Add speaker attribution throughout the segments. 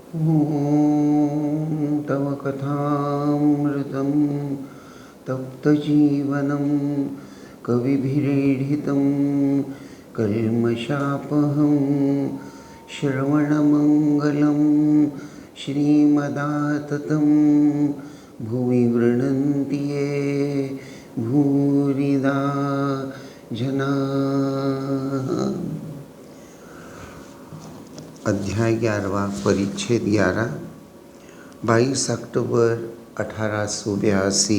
Speaker 1: ॐ तव कथामृतं तप्तजीवनं कविभिरीडितं कल्मषापहं श्रवणमङ्गलं श्रीमदाततं भुवि गृह्णन्ति ये भूरिदा जनाः। अध्याय 11 परिच्छेद 11 22 अक्टूबर 1882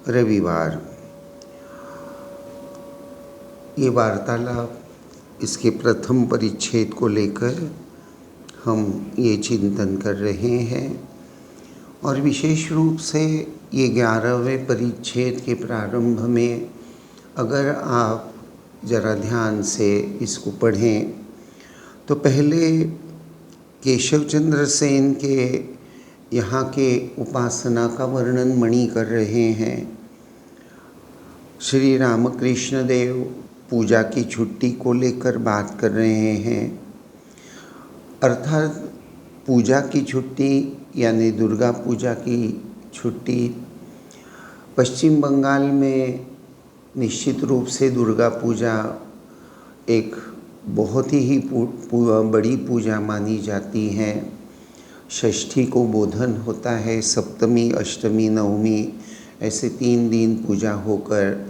Speaker 1: रविवार। ये वार्तालाप, इसके प्रथम परिच्छेद को लेकर हम ये चिंतन कर रहे हैं और विशेष रूप से ये 11वें परिच्छेद के प्रारंभ में अगर आप ज़रा ध्यान से इसको पढ़ें तो पहले केशव चंद्र सेन के यहाँ के उपासना का वर्णन मणि कर रहे हैं। श्री रामकृष्ण देव पूजा की छुट्टी को लेकर बात कर रहे हैं, अर्थात पूजा की छुट्टी यानी दुर्गा पूजा की छुट्टी। पश्चिम बंगाल में निश्चित रूप से दुर्गा पूजा एक बहुत ही बड़ी पूजा मानी जाती है। षष्ठी को बोधन होता है, सप्तमी, अष्टमी, नवमी ऐसे 3 दिन पूजा होकर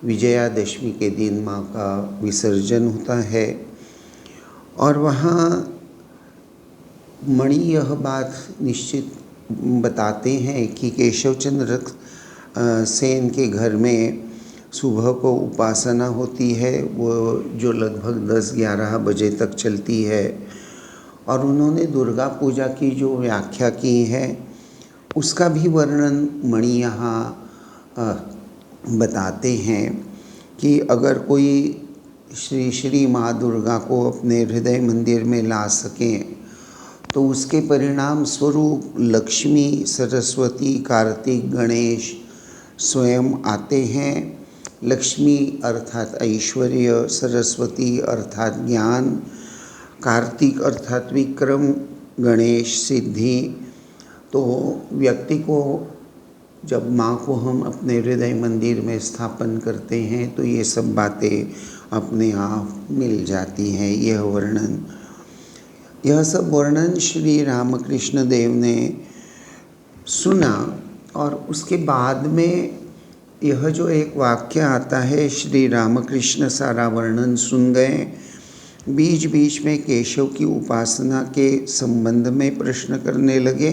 Speaker 1: विजयादशमी के दिन माँ का विसर्जन होता है। और वहाँ मणि यह बात निश्चित बताते हैं कि केशव चंद्र सेन के घर में सुबह को उपासना होती है, वो जो लगभग 10-11 बजे तक चलती है। और उन्होंने दुर्गा पूजा की जो व्याख्या की है उसका भी वर्णन मणि यहाँ बताते हैं कि अगर कोई श्री माँ दुर्गा को अपने हृदय मंदिर में ला सकें तो उसके परिणाम स्वरूप लक्ष्मी, सरस्वती, कार्तिक, गणेश स्वयं आते हैं। लक्ष्मी अर्थात ऐश्वर्य, सरस्वती अर्थात ज्ञान, कार्तिक अर्थात विक्रम, गणेश सिद्धि। तो व्यक्ति को जब माँ को हम अपने हृदय मंदिर में स्थापन करते हैं तो ये सब बातें अपने आप मिल जाती हैं। यह सब वर्णन श्री रामकृष्ण देव ने सुना और उसके बाद में यह जो एक वाक्य आता है, श्री रामकृष्ण सारा वर्णन सुन गए, बीच बीच में केशव की उपासना के संबंध में प्रश्न करने लगे।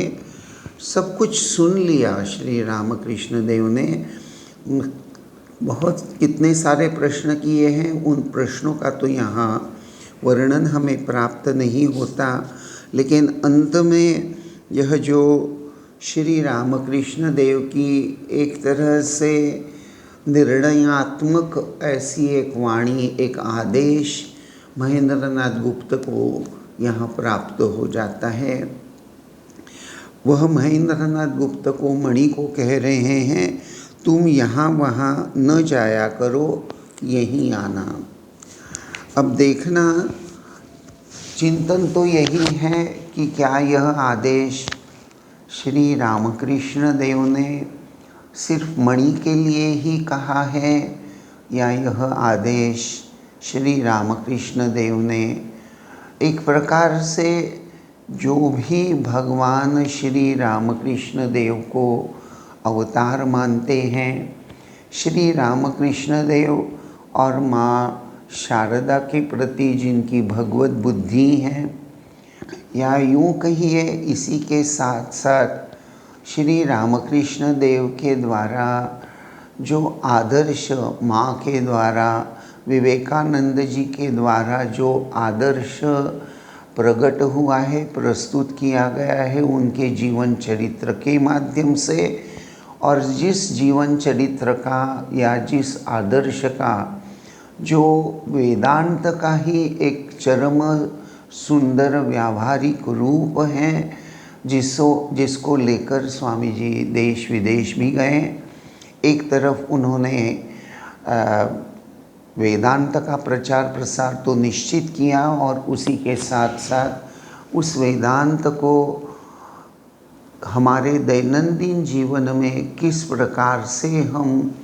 Speaker 1: सब कुछ सुन लिया श्री रामकृष्ण देव ने, बहुत कितने सारे प्रश्न किए हैं, उन प्रश्नों का तो यहाँ वर्णन हमें प्राप्त नहीं होता। लेकिन अंत में यह जो श्री रामकृष्ण देव की एक तरह से निर्णयात्मक ऐसी एक वाणी, एक आदेश महेंद्रनाथ गुप्त को यहाँ प्राप्त हो जाता है। वह महेंद्रनाथ गुप्त को, मणि को कह रहे हैं, तुम यहाँ वहाँ न जाया करो, यहीं आना। अब देखना, चिंतन तो यही है कि क्या यह आदेश श्री रामकृष्ण देव ने सिर्फ मणि के लिए ही कहा है या यह आदेश श्री रामकृष्ण देव ने एक प्रकार से जो भी भगवान श्री रामकृष्ण देव को अवतार मानते हैं, श्री रामकृष्ण देव और माँ शारदा के प्रति जिनकी भगवत बुद्धि है, या यूँ कहिए इसी के साथ साथ श्री रामकृष्ण देव के द्वारा जो आदर्श, माँ के द्वारा, विवेकानंद जी के द्वारा जो आदर्श प्रकट हुआ है, प्रस्तुत किया गया है उनके जीवन चरित्र के माध्यम से, और जिस जीवन चरित्र का या जिस आदर्श का जो वेदांत का ही एक चरम सुंदर व्यावहारिक रूप है, जिसको लेकर स्वामी जी देश विदेश भी गए। एक तरफ उन्होंने वेदांत का प्रचार प्रसार तो निश्चित किया और उसी के साथ साथ उस वेदांत को हमारे दैनंदिन जीवन में किस प्रकार से हम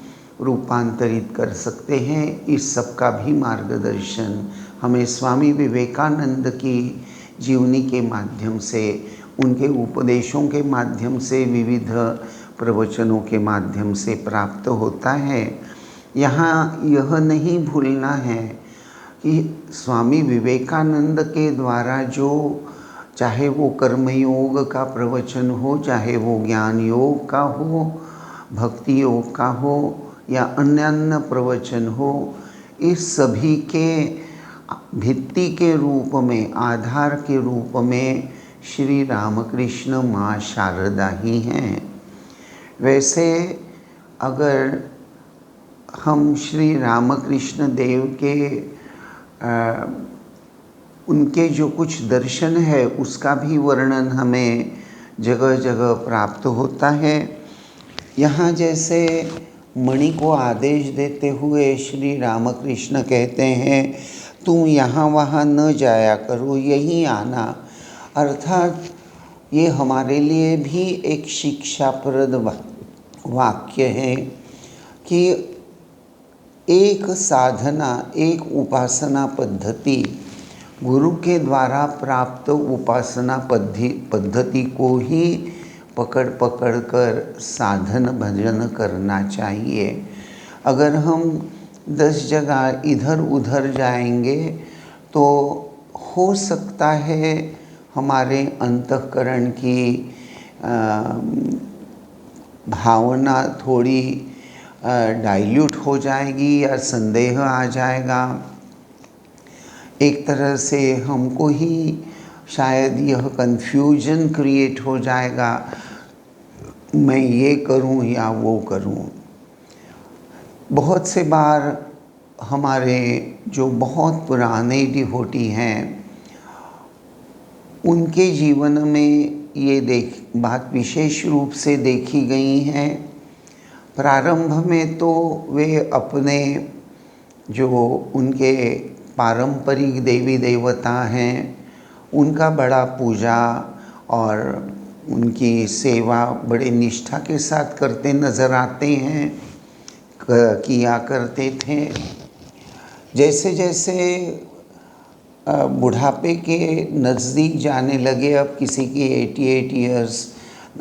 Speaker 1: रूपांतरित कर सकते हैं, इस सब का भी मार्गदर्शन हमें स्वामी विवेकानंद की जीवनी के माध्यम से, उनके उपदेशों के माध्यम से, विविध प्रवचनों के माध्यम से प्राप्त होता है। यहाँ यह नहीं भूलना है कि स्वामी विवेकानंद के द्वारा जो, चाहे वो कर्मयोग का प्रवचन हो, चाहे वो ज्ञान योग का हो, भक्ति योग का हो या अन्य प्रवचन हो, इस सभी के भित्ति के रूप में, आधार के रूप में श्री रामकृष्ण माँ शारदा ही हैं। वैसे अगर हम श्री रामकृष्ण देव के उनके जो कुछ दर्शन है उसका भी वर्णन हमें जगह जगह प्राप्त होता है। यहाँ जैसे मणि को आदेश देते हुए श्री रामकृष्ण कहते हैं, तुम यहाँ वहाँ न जाया करो, यहीं आना। अर्थात ये हमारे लिए भी एक शिक्षाप्रद वाक्य है कि एक साधना, एक उपासना पद्धति, गुरु के द्वारा प्राप्त उपासना पद्धति को ही पकड़ पकड़ कर साधन भजन करना चाहिए। अगर हम 10 जगह इधर उधर जाएंगे तो हो सकता है हमारे अंतःकरण की भावना थोड़ी डाइल्यूट हो जाएगी या संदेह आ जाएगा। एक तरह से हमको ही शायद यह कन्फ्यूजन क्रिएट हो जाएगा, मैं ये करूं या वो करूं। बहुत से बार हमारे जो बहुत पुराने डिवोटी हैं, उनके जीवन में ये बात विशेष रूप से देखी गई है। प्रारंभ में तो वे अपने जो उनके पारंपरिक देवी देवता हैं उनका बड़ा पूजा और उनकी सेवा बड़े निष्ठा के साथ करते नज़र आते हैं, किया करते थे। जैसे जैसे बुढ़ापे के नज़दीक जाने लगे, अब किसी की 88 ईयर्स,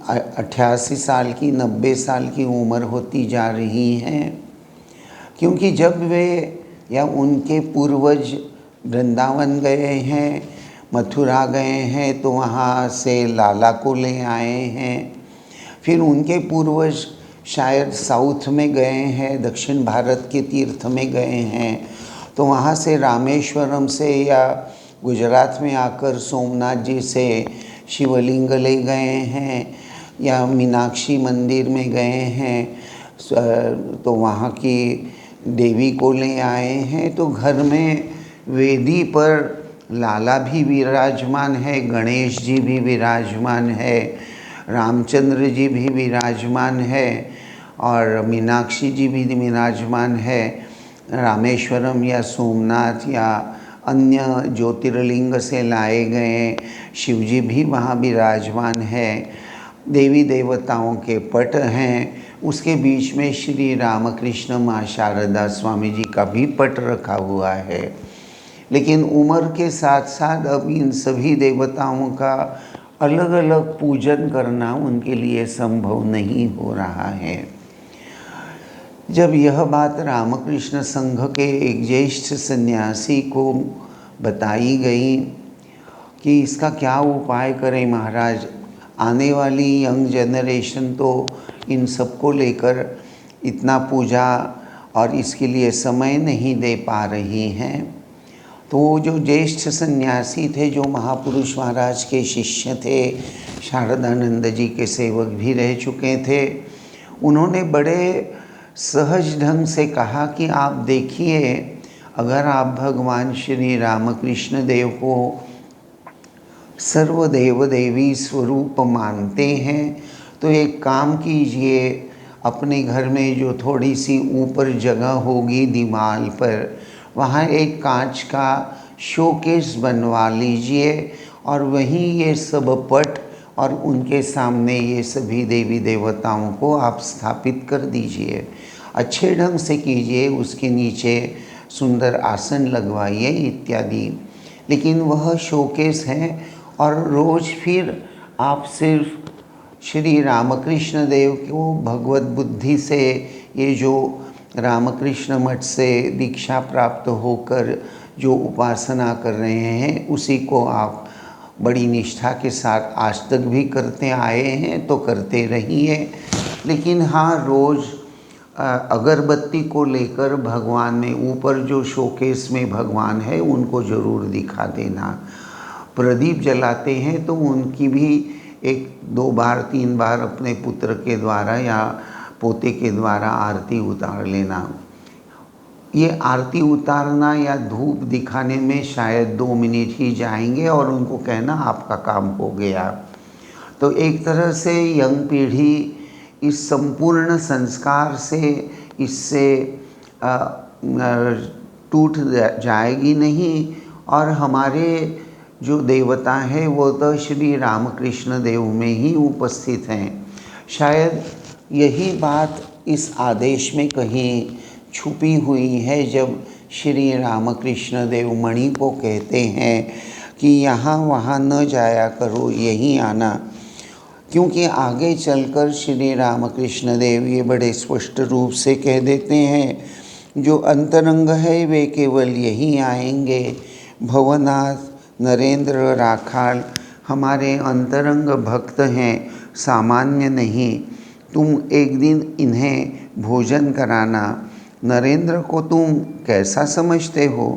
Speaker 1: 88 साल की, 90 साल की उम्र होती जा रही हैं, क्योंकि जब वे या उनके पूर्वज वृंदावन गए हैं, मथुरा गए हैं, तो वहाँ से लाला को ले आए हैं। फिर उनके पूर्वज शायद साउथ में गए हैं, दक्षिण भारत के तीर्थ में गए हैं, तो वहाँ से रामेश्वरम से या गुजरात में आकर सोमनाथ जी से शिवलिंग ले गए हैं, या मीनाक्षी मंदिर में गए हैं तो वहाँ की देवी को ले आए हैं। तो घर में वेदी पर लाला भी विराजमान है, गणेश जी भी विराजमान है, रामचंद्र जी भी विराजमान है और मीनाक्षी जी भी विराजमान है। रामेश्वरम या सोमनाथ या अन्य ज्योतिर्लिंग से लाए गए शिवजी भी वहाँ विराजमान है। देवी देवताओं के पट हैं, उसके बीच में श्री रामकृष्ण माँ शारदा स्वामी जी का भी पट रखा हुआ है। लेकिन उम्र के साथ साथ अब इन सभी देवताओं का अलग अलग पूजन करना उनके लिए संभव नहीं हो रहा है। जब यह बात रामकृष्ण संघ के एक ज्येष्ठ सन्यासी को बताई गई कि इसका क्या उपाय करें महाराज, आने वाली यंग जनरेशन तो इन सबको लेकर इतना पूजा और इसके लिए समय नहीं दे पा रही हैं। तो वो जो ज्येष्ठ सन्यासी थे, जो महापुरुष महाराज के शिष्य थे, शारदानंद जी के सेवक भी रह चुके थे, उन्होंने बड़े सहज ढंग से कहा कि आप देखिए, अगर आप भगवान श्री रामकृष्ण देव को सर्वदेव देवी स्वरूप मानते हैं तो एक काम कीजिए, अपने घर में जो थोड़ी सी ऊपर जगह होगी दीवार पर, वहाँ एक कांच का शोकेस बनवा लीजिए और वहीं ये सब पट और उनके सामने ये सभी देवी देवताओं को आप स्थापित कर दीजिए। अच्छे ढंग से कीजिए, उसके नीचे सुंदर आसन लगवाइए इत्यादि। लेकिन वह शोकेस है और रोज़ फिर आप सिर्फ श्री रामकृष्ण देव को भगवत बुद्धि से, ये जो रामकृष्ण मठ से दीक्षा प्राप्त होकर जो उपासना कर रहे हैं उसी को आप बड़ी निष्ठा के साथ आज तक भी करते आए हैं तो करते रहिए। लेकिन हाँ, रोज़ अगरबत्ती को लेकर भगवान में, ऊपर जो शोकेस में भगवान है उनको ज़रूर दिखा देना। प्रदीप जलाते हैं तो उनकी भी 1-2 बार 3 बार अपने पुत्र के द्वारा या पोते के द्वारा आरती उतार लेना। ये आरती उतारना या धूप दिखाने में शायद 2 मिनट ही जाएंगे और उनको कहना आपका काम हो गया। तो एक तरह से यंग पीढ़ी इस संपूर्ण संस्कार से, इससे टूट जाएगी नहीं। और हमारे जो देवता हैं वो तो श्री रामकृष्ण देव में ही उपस्थित हैं। शायद यही बात इस आदेश में कहीं छुपी हुई है, जब श्री रामकृष्ण देव मणि को कहते हैं कि यहाँ वहाँ न जाया करो, यहीं आना। क्योंकि आगे चलकर श्री रामकृष्ण देव ये बड़े स्पष्ट रूप से कह देते हैं, जो अंतरंग है वे केवल यहीं आएंगे। भवनाथ, नरेंद्र, राखाल हमारे अंतरंग भक्त हैं, सामान्य नहीं। तुम एक दिन इन्हें भोजन कराना। नरेंद्र को तुम कैसा समझते हो?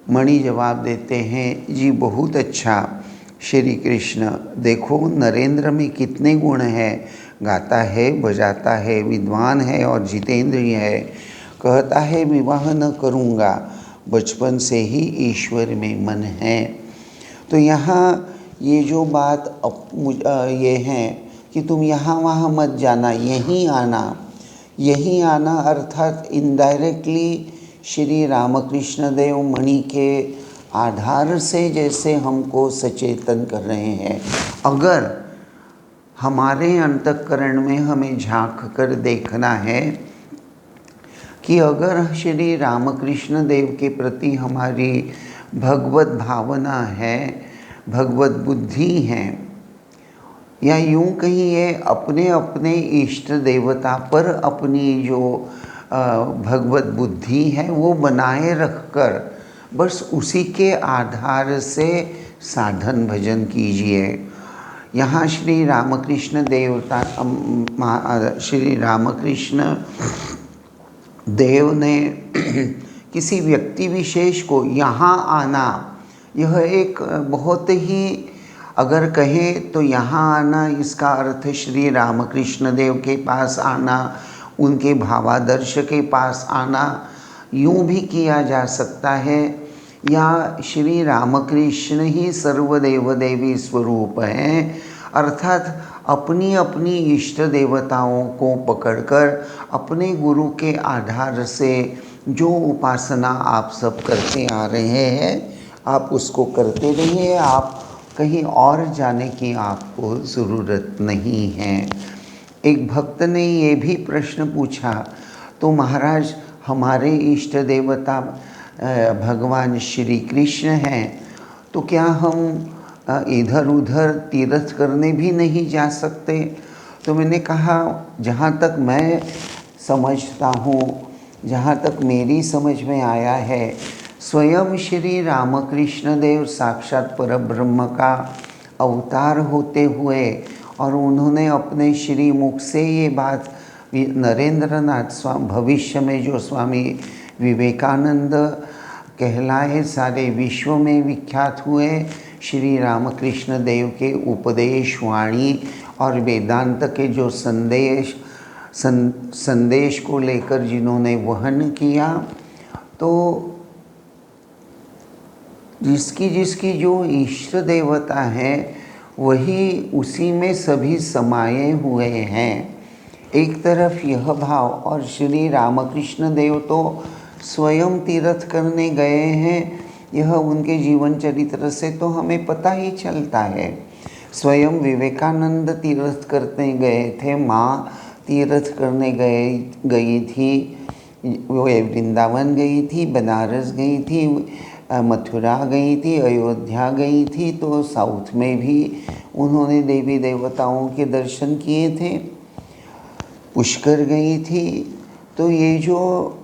Speaker 1: मणि जवाब देते हैं, जी बहुत अच्छा श्री कृष्ण, देखो नरेंद्र में कितने गुण हैं। गाता है, बजाता है, विद्वान है और जितेंद्रिय है। कहता है विवाह न करूँगा, बचपन से ही ईश्वर में मन है। तो यहाँ ये जो बात ये है कि तुम यहाँ वहाँ मत जाना, यहीं आना। यहीं आना अर्थात इनडायरेक्टली श्री रामकृष्ण देव मणि के आधार से जैसे हमको सचेतन कर रहे हैं। अगर हमारे अंतःकरण में हमें झांक कर देखना है कि अगर श्री रामकृष्ण देव के प्रति हमारी भगवत भावना है, भगवत बुद्धि है, या यूं कहिए अपने अपने इष्ट देवता पर अपनी जो भगवत बुद्धि है वो बनाए रखकर बस उसी के आधार से साधन भजन कीजिए। यहाँ श्री रामकृष्ण देवता, श्री रामकृष्ण देव ने किसी व्यक्ति विशेष को यहाँ आना, यह एक बहुत ही, अगर कहें तो यहाँ आना, इसका अर्थ श्री रामकृष्ण देव के पास आना, उनके भावादर्श के पास आना, यूँ भी किया जा सकता है। या श्री रामकृष्ण ही सर्वदेव देवी स्वरूप हैं, अर्थात अपनी अपनी इष्ट देवताओं को पकड़कर अपने गुरु के आधार से जो उपासना आप सब करते आ रहे हैं आप उसको करते रहिए। आप कहीं और जाने की आपको ज़रूरत नहीं है। एक भक्त ने ये भी प्रश्न पूछा, तो महाराज हमारे इष्ट देवता भगवान श्री कृष्ण हैं, तो क्या हम इधर उधर तीर्थ करने भी नहीं जा सकते? तो मैंने कहा, जहाँ तक मैं समझता हूँ, जहाँ तक मेरी समझ में आया है, स्वयं श्री रामकृष्ण देव साक्षात परब्रह्म का अवतार होते हुए और उन्होंने अपने श्री मुख से ये बात नरेंद्रनाथ स्वामी, भविष्य में जो स्वामी विवेकानंद कहलाए, सारे विश्व में विख्यात हुए, श्री रामकृष्ण देव के उपदेश वाणी और वेदांत के जो संदेश को लेकर जिन्होंने वहन किया, तो जिसकी जो इष्ट देवता है वही उसी में सभी समाये हुए हैं। एक तरफ यह भाव, और श्री रामकृष्ण देव तो स्वयं तीर्थ करने गए हैं, यह उनके जीवन चरित्र से तो हमें पता ही चलता है। स्वयं विवेकानंद तीर्थ करने गए थे, माँ तीर्थ करने गई थी, वो वृंदावन गई थी, बनारस गई थी, मथुरा गई थी, अयोध्या गई थी, तो साउथ में भी उन्होंने देवी देवताओं के दर्शन किए थे, पुष्कर गई थी। तो ये जो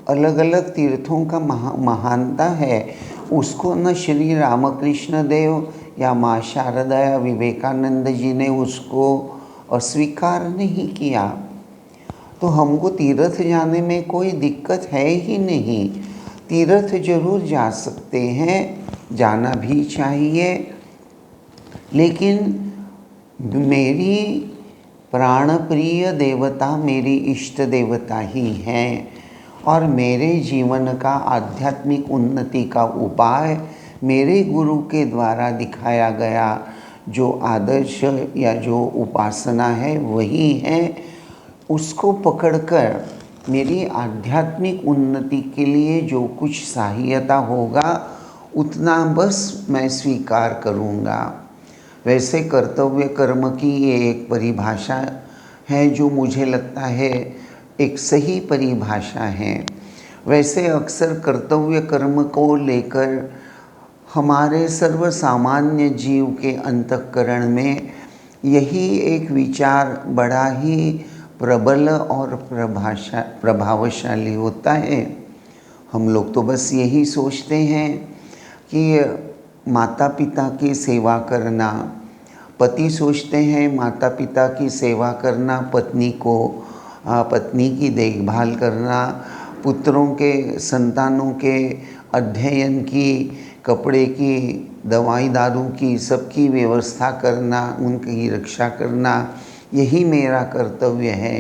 Speaker 1: अलग अलग तीर्थों का महानता है, उसको न श्री रामकृष्ण देव या माँ शारदा या विवेकानंद जी ने उसको अस्वीकार नहीं किया। तो हमको तीर्थ जाने में कोई दिक्कत है ही नहीं, तीर्थ जरूर जा सकते हैं, जाना भी चाहिए। लेकिन मेरी प्राण प्रिय देवता मेरी इष्ट देवता ही हैं, और मेरे जीवन का आध्यात्मिक उन्नति का उपाय मेरे गुरु के द्वारा दिखाया गया जो आदर्श या जो उपासना है वही है। उसको पकड़कर मेरी आध्यात्मिक उन्नति के लिए जो कुछ सहायता होगा उतना बस मैं स्वीकार करूँगा। वैसे कर्तव्य कर्म की ये एक परिभाषा है जो मुझे लगता है एक सही परिभाषा है। वैसे अक्सर कर्तव्य कर्म को लेकर हमारे सर्वसामान्य जीव के अंतःकरण में यही एक विचार बड़ा ही प्रबल और प्रभावशाली होता है। हम लोग तो बस यही सोचते हैं कि माता पिता की सेवा करना, पति सोचते हैं माता पिता की सेवा करना, पत्नी की देखभाल करना, पुत्रों के संतानों के अध्ययन की, कपड़े की, दवाई दारू की, सबकी व्यवस्था करना, उनकी रक्षा करना, यही मेरा कर्तव्य है।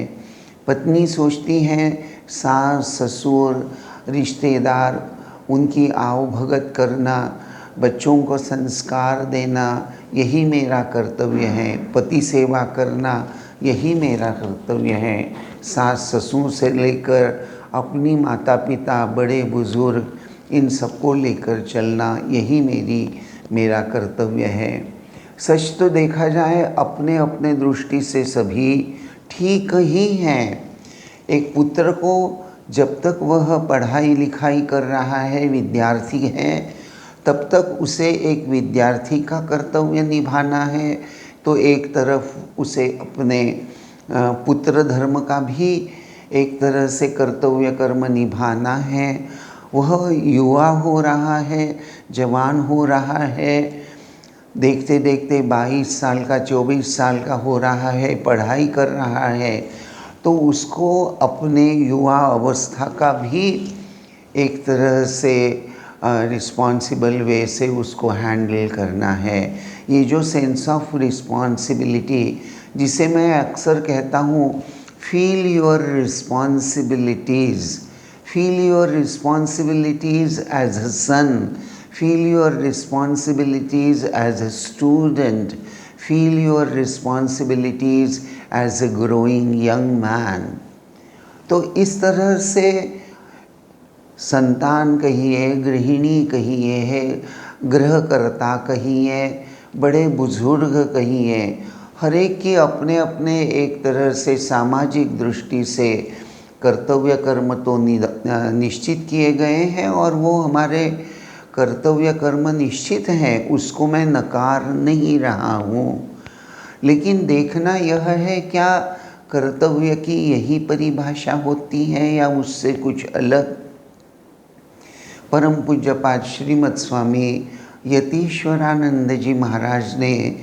Speaker 1: पत्नी सोचती है सास ससुर रिश्तेदार उनकी आवभगत करना, बच्चों को संस्कार देना, यही मेरा कर्तव्य है। पति सेवा करना, यही मेरा कर्तव्य है। सास ससुर से लेकर अपनी माता पिता बड़े बुजुर्ग इन सबको लेकर चलना, यही मेरा कर्तव्य है। सच तो देखा जाए अपने अपने दृष्टि से सभी ठीक ही हैं। एक पुत्र को जब तक वह पढ़ाई लिखाई कर रहा है, विद्यार्थी है, तब तक उसे एक विद्यार्थी का कर्तव्य निभाना है, तो एक तरफ उसे अपने पुत्र धर्म का भी एक तरह से कर्तव्य कर्म निभाना है। वह युवा हो रहा है, जवान हो रहा है, देखते देखते 22 साल का 24 साल का हो रहा है, पढ़ाई कर रहा है, तो उसको अपने युवा अवस्था का भी एक तरह से रिस्पॉन्सिबल वे से उसको हैंडल करना है। ये जो सेंस ऑफ रिस्पॉन्सिबिलिटी जिसे मैं अक्सर कहता हूँ, feel your responsibilities, feel your responsibilities as a son, feel your responsibilities as a student, feel your responsibilities as a growing young man. तो इस तरह से संतान कहिए, गृहिणी कहिए है, गृहकर्ता कहिए, बड़े बुजुर्ग कहिए, हर एक की अपने अपने एक तरह से सामाजिक दृष्टि से कर्तव्य कर्म तो निश्चित किए गए हैं, और वो हमारे कर्तव्य कर्म निश्चित हैं, उसको मैं नकार नहीं रहा हूँ। लेकिन देखना यह है, क्या कर्तव्य की यही परिभाषा होती है या उससे कुछ अलग? परम पूज्यपाद श्रीमद स्वामी यतीश्वरानंद जी महाराज ने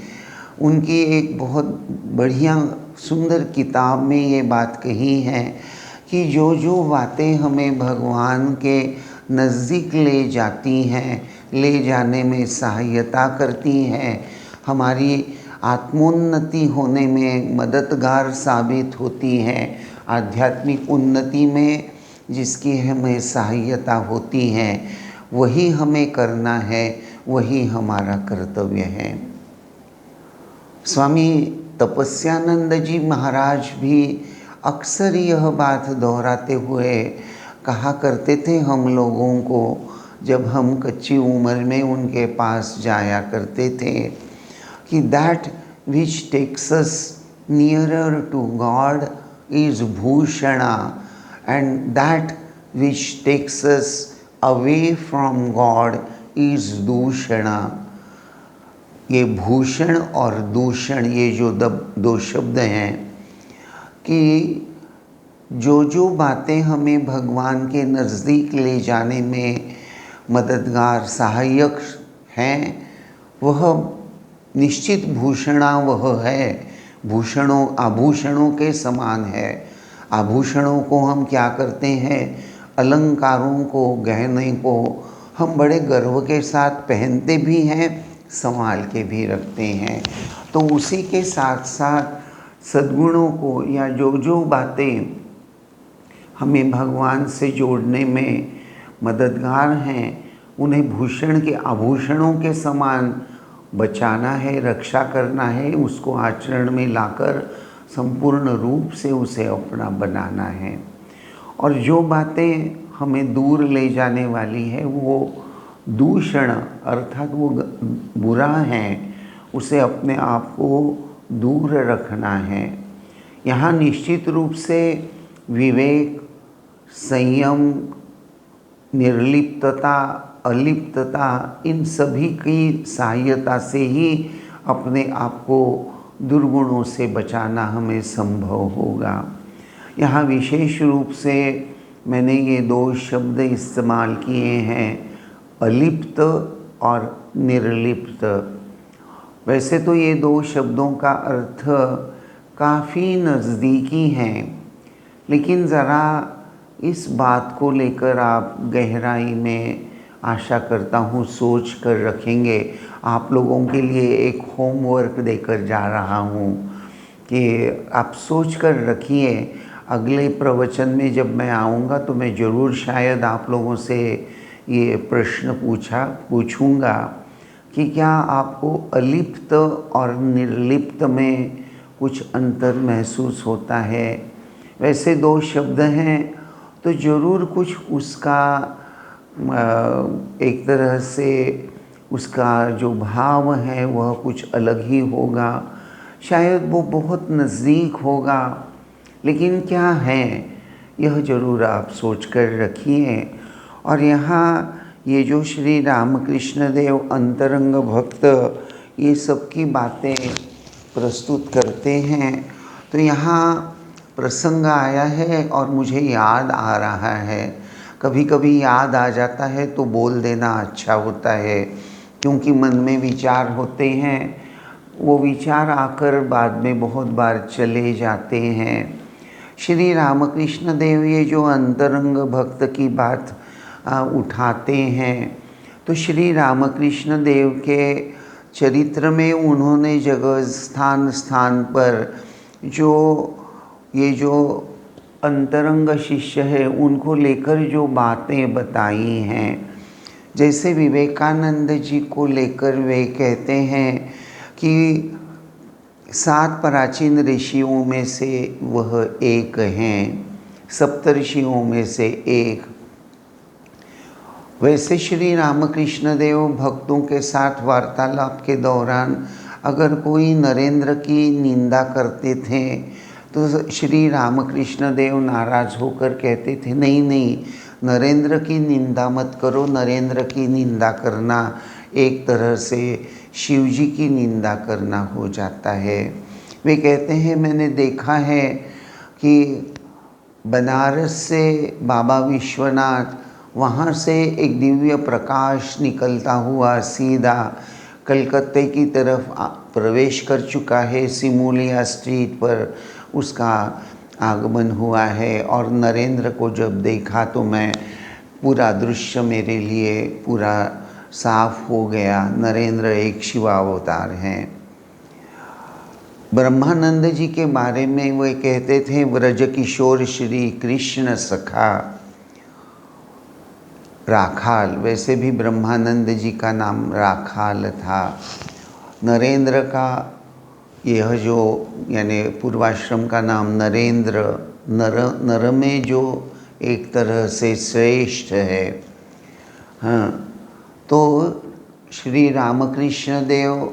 Speaker 1: उनकी एक बहुत बढ़िया सुंदर किताब में ये बात कही है कि जो जो बातें हमें भगवान के नज़दीक ले जाती हैं, ले जाने में सहायता करती हैं, हमारी आत्मोन्नति होने में मददगार साबित होती हैं, आध्यात्मिक उन्नति में जिसकी हमें सहायता होती है, वही हमें करना है, वही हमारा कर्तव्य है। स्वामी तपस्यानंद जी महाराज भी अक्सर यह बात दोहराते हुए कहा करते थे हम लोगों को, जब हम कच्ची उम्र में उनके पास जाया करते थे कि that which takes us nearer to God is भूषणा and that which takes us away from God is दूषणा। ये भूषण और दूषण, ये जो दो शब्द हैं कि जो बातें हमें भगवान के नज़दीक ले जाने में मददगार सहायक हैं, वह निश्चित भूषणा वह है, भूषणों आभूषणों के समान है। आभूषणों को हम क्या करते हैं, अलंकारों को, गहने को हम बड़े गर्व के साथ पहनते भी हैं, संभाल के भी रखते हैं। तो उसी के साथ साथ सद्गुणों को या जो बातें हमें भगवान से जोड़ने में मददगार हैं, उन्हें भूषण के आभूषणों के समान बचाना है, रक्षा करना है, उसको आचरण में लाकर संपूर्ण रूप से उसे अपना बनाना है। और जो बातें हमें दूर ले जाने वाली है वो दूषण अर्थात वो बुरा है, उसे अपने आप को दूर रखना है। यहाँ निश्चित रूप से विवेक, संयम, निर्लिप्तता, अलिप्तता, इन सभी की सहायता से ही अपने आप को दुर्गुणों से बचाना हमें संभव होगा। यहाँ विशेष रूप से मैंने ये दो शब्द इस्तेमाल किए हैं, अलिप्त और निर्लिप्त। वैसे तो ये दो शब्दों का अर्थ काफ़ी नज़दीकी हैं, लेकिन ज़रा इस बात को लेकर आप गहराई में, आशा करता हूँ, सोच कर रखेंगे। आप लोगों के लिए एक होमवर्क देकर जा रहा हूँ कि आप सोच कर रखिए। अगले प्रवचन में जब मैं आऊँगा तो मैं ज़रूर शायद आप लोगों से ये प्रश्न पूछूँगा कि क्या आपको अलिप्त और निर्लिप्त में कुछ अंतर महसूस होता है। वैसे दो शब्द हैं तो ज़रूर कुछ उसका एक तरह से उसका जो भाव है वह कुछ अलग ही होगा, शायद वो बहुत नज़दीक होगा, लेकिन क्या है यह ज़रूर आप सोच कर रखिए। और यहाँ ये जो श्री रामकृष्ण देव अंतरंग भक्त ये सब की बातें प्रस्तुत करते हैं, तो यहाँ प्रसंग आया है और मुझे याद आ रहा है। कभी कभी याद आ जाता है तो बोल देना अच्छा होता है, क्योंकि मन में विचार होते हैं, वो विचार आकर बाद में बहुत बार चले जाते हैं। श्री रामकृष्ण देव ये जो अंतरंग भक्त की बात उठाते हैं, तो श्री रामकृष्ण देव के चरित्र में उन्होंने जगह स्थान स्थान पर ये जो अंतरंग शिष्य है उनको लेकर जो बातें बताई हैं, जैसे विवेकानंद जी को लेकर वे कहते हैं कि 7 प्राचीन ऋषियों में से वह एक हैं, सप्तऋषियों में से एक। वैसे श्री रामकृष्ण देव भक्तों के साथ वार्तालाप के दौरान अगर कोई नरेंद्र की निंदा करते थे तो श्री रामकृष्ण देव नाराज़ होकर कहते थे, नहीं नहीं, नरेंद्र की निंदा मत करो, नरेंद्र की निंदा करना एक तरह से शिव जी की निंदा करना हो जाता है। वे कहते हैं, मैंने देखा है कि बनारस से बाबा विश्वनाथ, वहाँ से एक दिव्य प्रकाश निकलता हुआ सीधा कलकत्ते की तरफ प्रवेश कर चुका है, सिमोलिया स्ट्रीट पर उसका आगमन हुआ है। और नरेंद्र को जब देखा तो मैं पूरा दृश्य मेरे लिए पूरा साफ हो गया। नरेंद्र एक शिवावतार हैं। ब्रह्मानंद जी के बारे में वे कहते थे, व्रज किशोर श्री कृष्ण सखा राखाल। वैसे भी ब्रह्मानंद जी का नाम राखाल था। नरेंद्र का यह जो यानी पूर्वाश्रम का नाम नरेंद्र, नर में जो एक तरह से श्रेष्ठ है। हाँ, तो श्री रामकृष्ण देव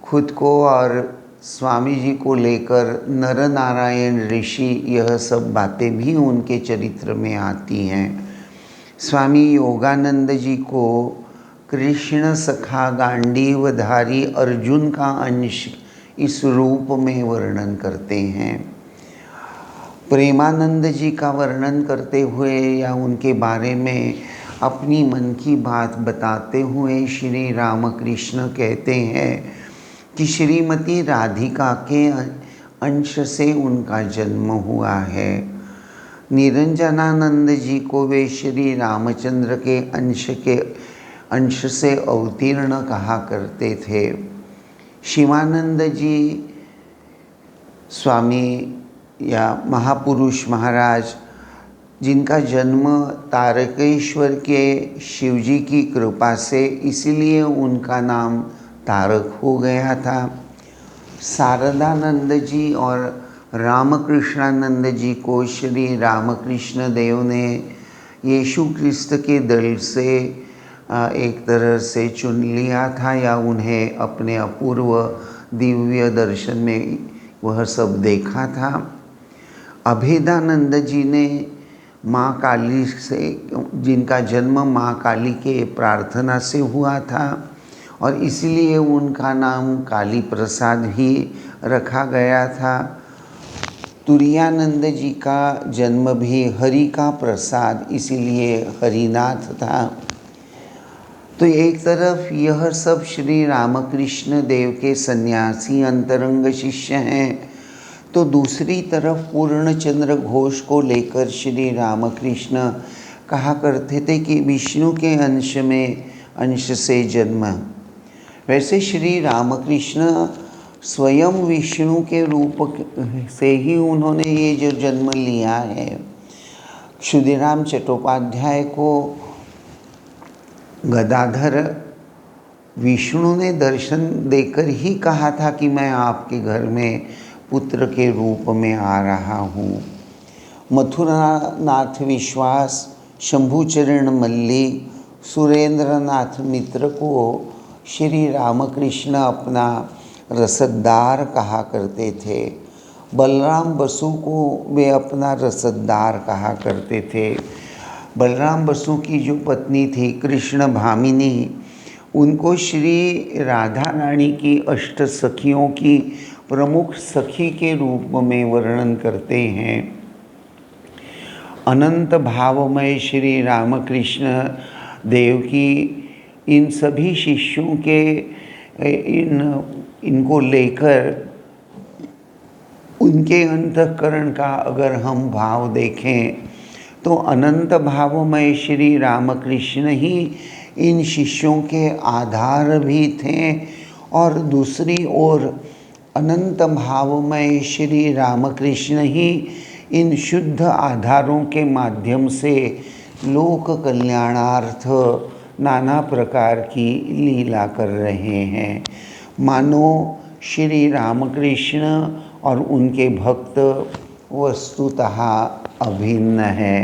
Speaker 1: खुद को और स्वामी जी को लेकर नर नारायण ऋषि, यह सब बातें भी उनके चरित्र में आती हैं। स्वामी योगानंद जी को कृष्ण सखा गांडीवधारी अर्जुन का अंश इस रूप में वर्णन करते हैं। प्रेमानंद जी का वर्णन करते हुए या उनके बारे में अपनी मन की बात बताते हुए श्री रामकृष्ण कहते हैं कि श्रीमती राधिका के अंश से उनका जन्म हुआ है। निरंजनानंद जी को वे श्री रामचंद्र के अंश से अवतीर्ण कहा करते थे। शिवानंद जी स्वामी या महापुरुष महाराज, जिनका जन्म तारकेश्वर के शिवजी की कृपा से, इसीलिए उनका नाम तारक हो गया था। शारदानंद जी और रामकृष्णानंद जी को श्री रामकृष्ण देव ने यीशु क्रिस्त के दल से एक तरह से चुन लिया था, या उन्हें अपने अपूर्व दिव्य दर्शन में वह सब देखा था। अभेदानंद जी ने माँ काली से, जिनका जन्म माँ काली के प्रार्थना से हुआ था और इसलिए उनका नाम काली प्रसाद ही रखा गया था। तुरानंद जी का जन्म भी हरि का प्रसाद, इसीलिए हरिनाथ था। तो एक तरफ यह सब श्री रामकृष्ण देव के सन्यासी अंतरंग शिष्य हैं, तो दूसरी तरफ पूर्णचंद्र घोष को लेकर श्री रामकृष्ण कहा करते थे कि विष्णु के अंश से जन्म। वैसे श्री रामकृष्ण स्वयं विष्णु के रूप से ही उन्होंने ये जो जन्म लिया है। क्षुदिराम चट्टोपाध्याय को गदाधर विष्णु ने दर्शन देकर ही कहा था कि मैं आपके घर में पुत्र के रूप में आ रहा हूँ। मथुरानाथ विश्वास, शंभुचरण मल्लिक, सुरेंद्रनाथ मित्र को श्री रामकृष्ण अपना रसददार कहा करते थे। बलराम बसु को वे अपना रसददार कहा करते थे। बलराम बसु की जो पत्नी थी कृष्ण भामिनी, उनको श्री राधा रानी की अष्ट सखियों की प्रमुख सखी के रूप में वर्णन करते हैं। अनंत भावमय श्री रामकृष्ण देव की इन सभी शिष्यों के इनको लेकर उनके अंतःकरण का अगर हम भाव देखें तो अनंत भावमय श्री रामकृष्ण ही इन शिष्यों के आधार भी थे, और दूसरी ओर अनंत भावमय श्री रामकृष्ण ही इन शुद्ध आधारों के माध्यम से लोक कल्याणार्थ नाना प्रकार की लीला कर रहे हैं। मानो श्री रामकृष्ण और उनके भक्त वस्तुतः अभिन्न है।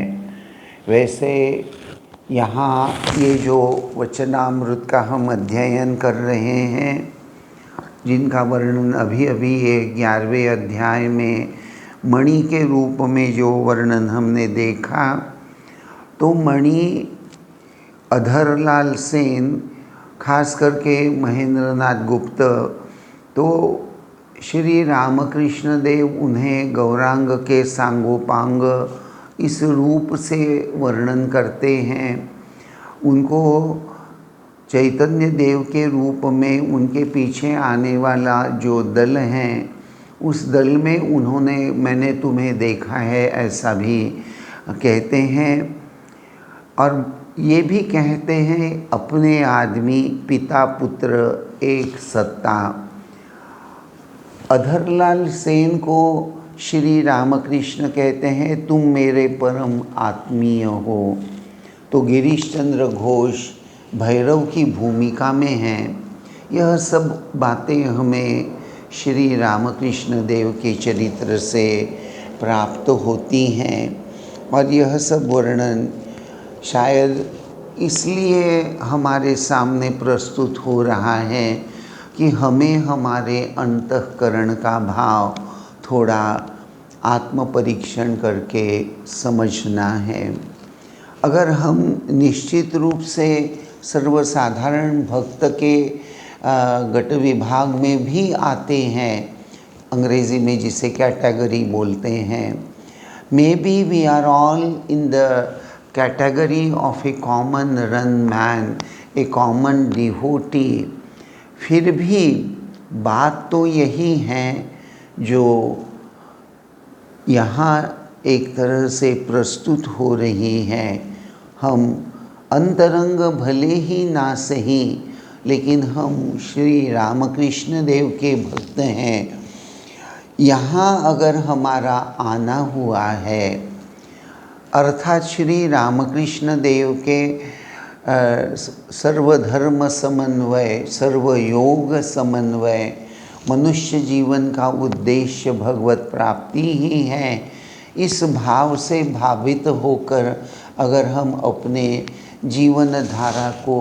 Speaker 1: वैसे यहाँ ये जो वचनामृत का हम अध्ययन कर रहे हैं, जिनका वर्णन अभी अभी ये 11वें अध्याय में मणि के रूप में जो वर्णन हमने देखा, तो मणि अधरलाल सेन, खास करके महेंद्रनाथ गुप्त, तो श्री रामकृष्ण देव उन्हें गौरांग के सांगोपांग इस रूप से वर्णन करते हैं। उनको चैतन्य देव के रूप में उनके पीछे आने वाला जो दल हैं, उस दल में उन्होंने मैंने तुम्हें देखा है ऐसा भी कहते हैं। और ये भी कहते हैं अपने आदमी पिता पुत्र एक सत्ता। अधरलाल सेन को श्री रामकृष्ण कहते हैं तुम मेरे परम आत्मीय हो। तो गिरीश चंद्र घोष भैरव की भूमिका में हैं। यह सब बातें हमें श्री रामकृष्ण देव के चरित्र से प्राप्त होती हैं, और यह सब वर्णन शायद इसलिए हमारे सामने प्रस्तुत हो रहा है कि हमें हमारे अंतःकरण का भाव थोड़ा आत्म परीक्षण करके समझना है। अगर हम निश्चित रूप से सर्वसाधारण भक्त के गट विभाग में भी आते हैं, अंग्रेज़ी में जिसे कैटेगरी बोलते हैं, maybe we are all in the category of a common run man, a common devotee, फिर भी बात तो यही है जो यहाँ एक तरह से प्रस्तुत हो रही है। हम अंतरंग भले ही ना सही, लेकिन हम श्री रामकृष्ण देव के भक्त हैं। यहाँ अगर हमारा आना हुआ है, अर्थात श्री रामकृष्ण देव के सर्वधर्म समन्वय, सर्वयोग समन्वय, मनुष्य जीवन का उद्देश्य भगवत प्राप्ति ही है, इस भाव से भावित होकर अगर हम अपने जीवन धारा को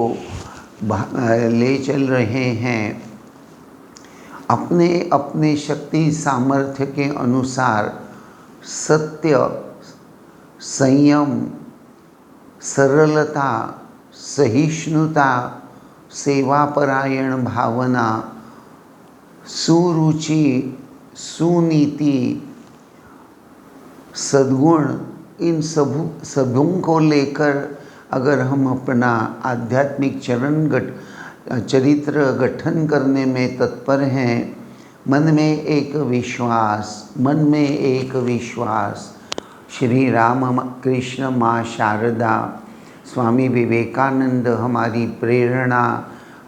Speaker 1: ले चल रहे हैं, अपने अपने शक्ति सामर्थ्य के अनुसार सत्य, संयम, सरलता, सहिष्णुता, सेवापरायण भावना, सुरुचि, सुनीति, सद्गुण, इन सबों को लेकर अगर हम अपना आध्यात्मिक चरित्र गठन करने में तत्पर हैं, मन में एक विश्वास, श्री राम कृष्ण माँ शारदा, स्वामी विवेकानंद हमारी प्रेरणा,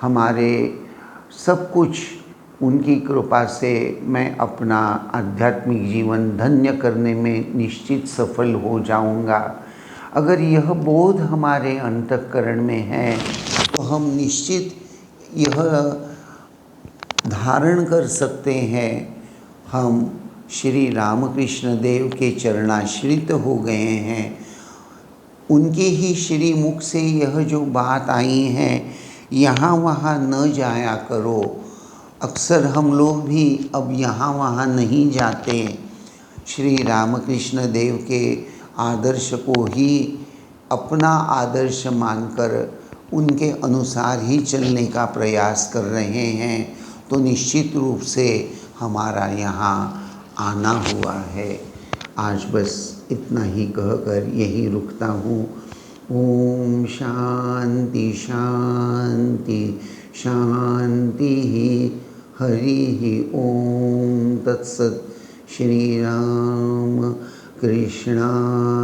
Speaker 1: हमारे सब कुछ, उनकी कृपा से मैं अपना आध्यात्मिक जीवन धन्य करने में निश्चित सफल हो जाऊंगा। अगर यह बोध हमारे अंतःकरण में है तो हम निश्चित यह धारण कर सकते हैं, हम श्री रामकृष्ण देव के चरणाश्रित हो गए हैं। उनके ही श्री मुख से यह जो बात आई है, यहाँ वहाँ न जाया करो। अक्सर हम लोग भी अब यहाँ वहाँ नहीं जाते, श्री रामकृष्ण देव के आदर्श को ही अपना आदर्श मानकर उनके अनुसार ही चलने का प्रयास कर रहे हैं। तो निश्चित रूप से हमारा यहाँ आना हुआ है। आज बस इतना ही कहकर यहीं रुकता हूँ। ओम शांति शांति शांति। हरि ओम तत्सत्। श्री राम कृष्णार्पणमस्तु।